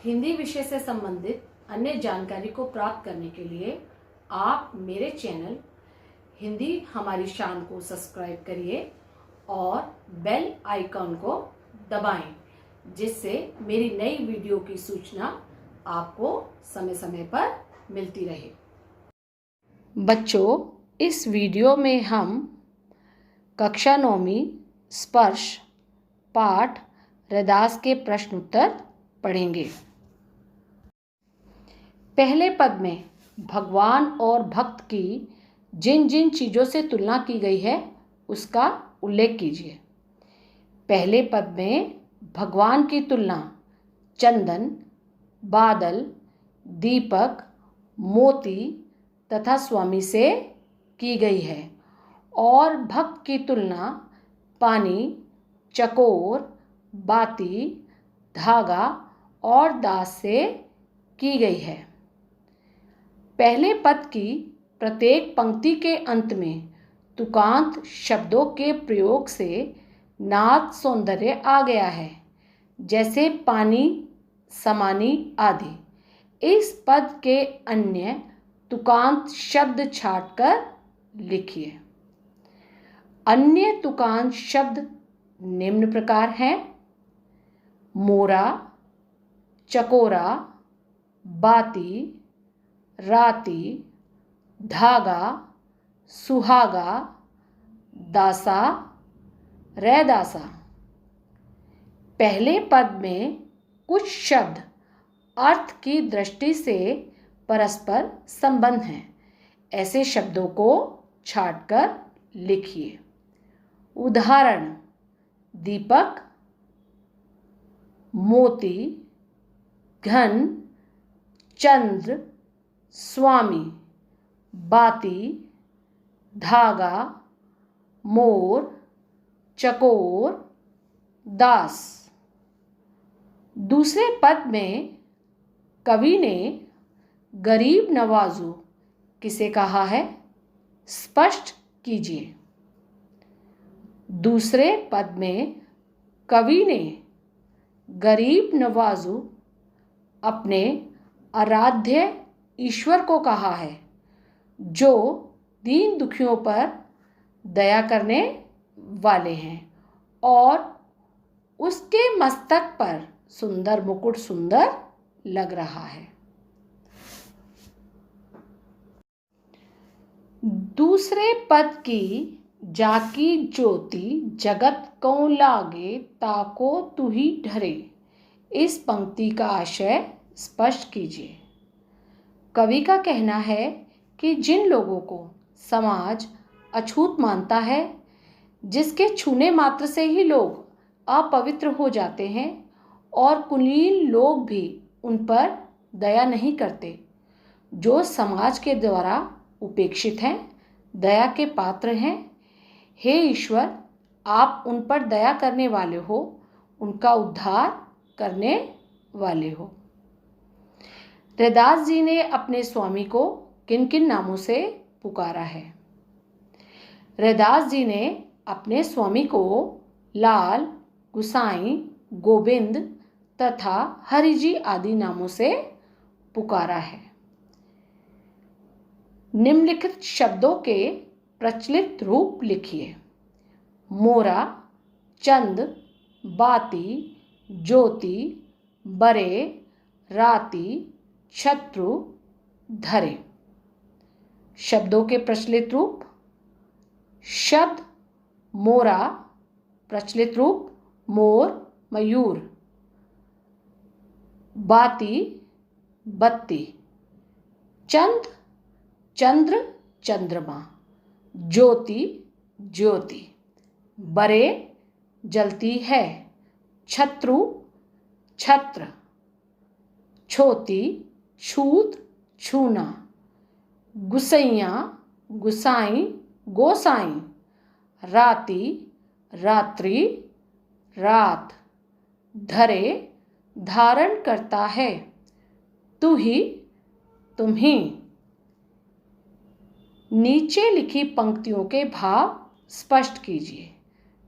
हिंदी विषय से संबंधित अन्य जानकारी को प्राप्त करने के लिए आप मेरे चैनल हिंदी हमारी शान को सब्सक्राइब करिए और बेल आइकॉन को दबाएं, जिससे मेरी नई वीडियो की सूचना आपको समय समय पर मिलती रहे। बच्चों, इस वीडियो में हम कक्षा 9वीं स्पर्श पाठ रैदास के प्रश्न उत्तर पढ़ेंगे। पहले पद में भगवान और भक्त की जिन जिन चीज़ों से तुलना की गई है उसका उल्लेख कीजिए। पहले पद में भगवान की तुलना चंदन, बादल, दीपक, मोती तथा स्वामी से की गई है और भक्त की तुलना पानी, चकोर, बाती, धागा और दास से की गई है। पहले पद की प्रत्येक पंक्ति के अंत में तुकांत शब्दों के प्रयोग से नाद सौंदर्य आ गया है, जैसे पानी, समानी आदि। इस पद के अन्य तुकांत शब्द छांटकर लिखिए। अन्य तुकांत शब्द निम्न प्रकार हैं: मोरा, चकोरा, बाती, राती, धागा, सुहागा, दासा, रैदासा। पहले पद में कुछ शब्द अर्थ की दृष्टि से परस्पर संबंध हैं। ऐसे शब्दों को छांटकर लिखिए। उदाहरण: दीपक, मोती, घन, चंद्र, स्वामी, बाती, धागा, मोर, चकोर, दास। दूसरे पद में कवि ने गरीब नवाजो किसे कहा है, स्पष्ट कीजिए। दूसरे पद में कवि ने गरीब नवाजो अपने आराध्य ईश्वर को कहा है, जो दीन दुखियों पर दया करने वाले हैं और उसके मस्तक पर सुंदर मुकुट सुंदर लग रहा है। दूसरे पद की जाकी ज्योति जगत को लागे ताको तू ही ढरे, इस पंक्ति का आशय स्पष्ट कीजिए। कवि का कहना है कि जिन लोगों को समाज अछूत मानता है, जिसके छूने मात्र से ही लोग अपवित्र हो जाते हैं और कुलीन लोग भी उन पर दया नहीं करते, जो समाज के द्वारा उपेक्षित हैं, दया के पात्र हैं, हे ईश्वर, आप उन पर दया करने वाले हो, उनका उद्धार करने वाले हो। रैदास जी ने अपने स्वामी को किन किन नामों से पुकारा है? रैदास जी ने अपने स्वामी को लाल, गुसाई, गोविंद तथा हरिजी आदि नामों से पुकारा है। निम्नलिखित शब्दों के प्रचलित रूप लिखिए। मोरा, चंद, बाती, ज्योति, बरे, राती, शत्रु, धरे। शब्दों के प्रचलित रूप: शब्द मोरा, प्रचलित रूप मोर, मयूर। बाती, बत्ती। चंद, चंद्र, चंद्रमा। ज्योति, ज्योति। बरे, जलती है। छत्रु, छत्र। छोती, छूत, छूना। गुसैया, गुसाई, गोसाई। राती, रात्रि, रात। धरे, धारण करता है। तू ही, तुम ही। नीचे लिखी पंक्तियों के भाव स्पष्ट कीजिए।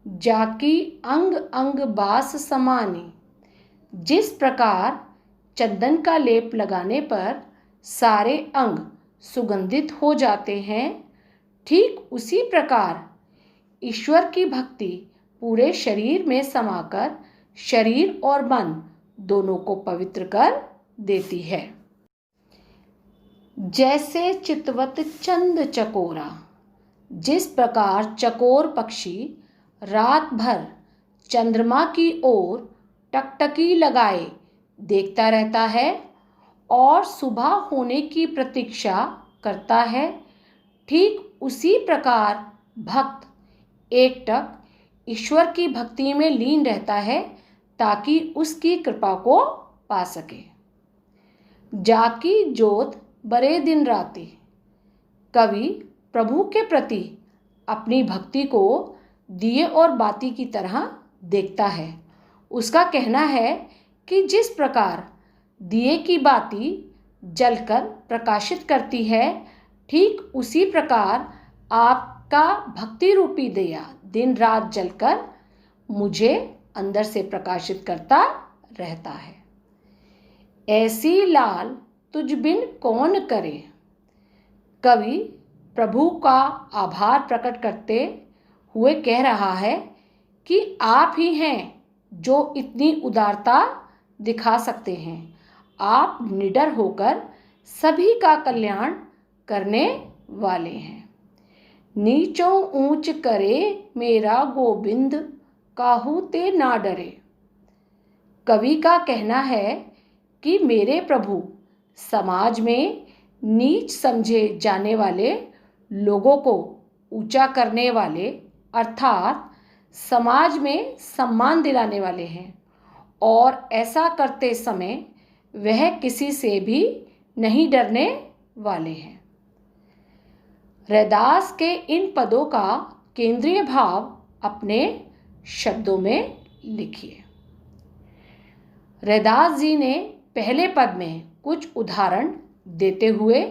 जाकी अंग अंग बास समानी, जिस प्रकार चंदन का लेप लगाने पर सारे अंग सुगंधित हो जाते हैं, ठीक उसी प्रकार ईश्वर की भक्ति पूरे शरीर में समाकर शरीर और मन दोनों को पवित्र कर देती है। जैसे चितवत चंद चकोरा, जिस प्रकार चकोर पक्षी रात भर चंद्रमा की ओर टकटकी लगाए देखता रहता है और सुबह होने की प्रतीक्षा करता है, ठीक उसी प्रकार भक्त एकटक ईश्वर की भक्ति में लीन रहता है ताकि उसकी कृपा को पा सके। जाकी जोत बरे दिन राती, कवि प्रभु के प्रति अपनी भक्ति को दिए और बाती की तरह देखता है। उसका कहना है कि जिस प्रकार दिए की बाती जलकर प्रकाशित करती है, ठीक उसी प्रकार आपका भक्ति रूपी दिया दिन रात जलकर मुझे अंदर से प्रकाशित करता रहता है। ऐसी लाल तुझ बिन कौन करे, कवि प्रभु का आभार प्रकट करते हुए कह रहा है कि आप ही हैं जो इतनी उदारता दिखा सकते हैं। आप निडर होकर सभी का कल्याण करने वाले हैं। नीचों ऊंच करे मेरा गोविंद, काहू ते ना डरे। कवि का कहना है कि मेरे प्रभु समाज में नीच समझे जाने वाले लोगों को ऊंचा करने वाले अर्थात समाज में सम्मान दिलाने वाले हैं और ऐसा करते समय वह किसी से भी नहीं डरने वाले हैं। रैदास के इन पदों का केंद्रीय भाव अपने शब्दों में लिखिए। रैदास जी ने पहले पद में कुछ उदाहरण देते हुए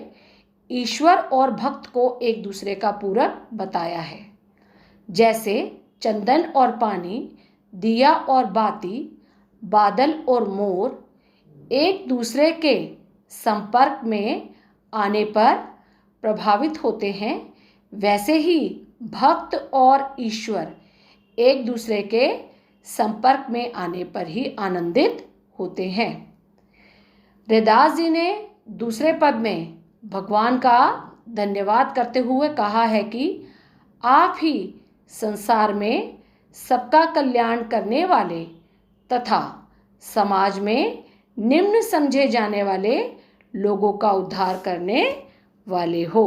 ईश्वर और भक्त को एक दूसरे का पूरक बताया है। जैसे चंदन और पानी, दिया और बाती, बादल और मोर एक दूसरे के संपर्क में आने पर प्रभावित होते हैं, वैसे ही भक्त और ईश्वर एक दूसरे के संपर्क में आने पर ही आनंदित होते हैं। रैदास जी ने दूसरे पद में भगवान का धन्यवाद करते हुए कहा है कि आप ही संसार में सबका कल्याण करने वाले तथा समाज में निम्न समझे जाने वाले लोगों का उद्धार करने वाले हो।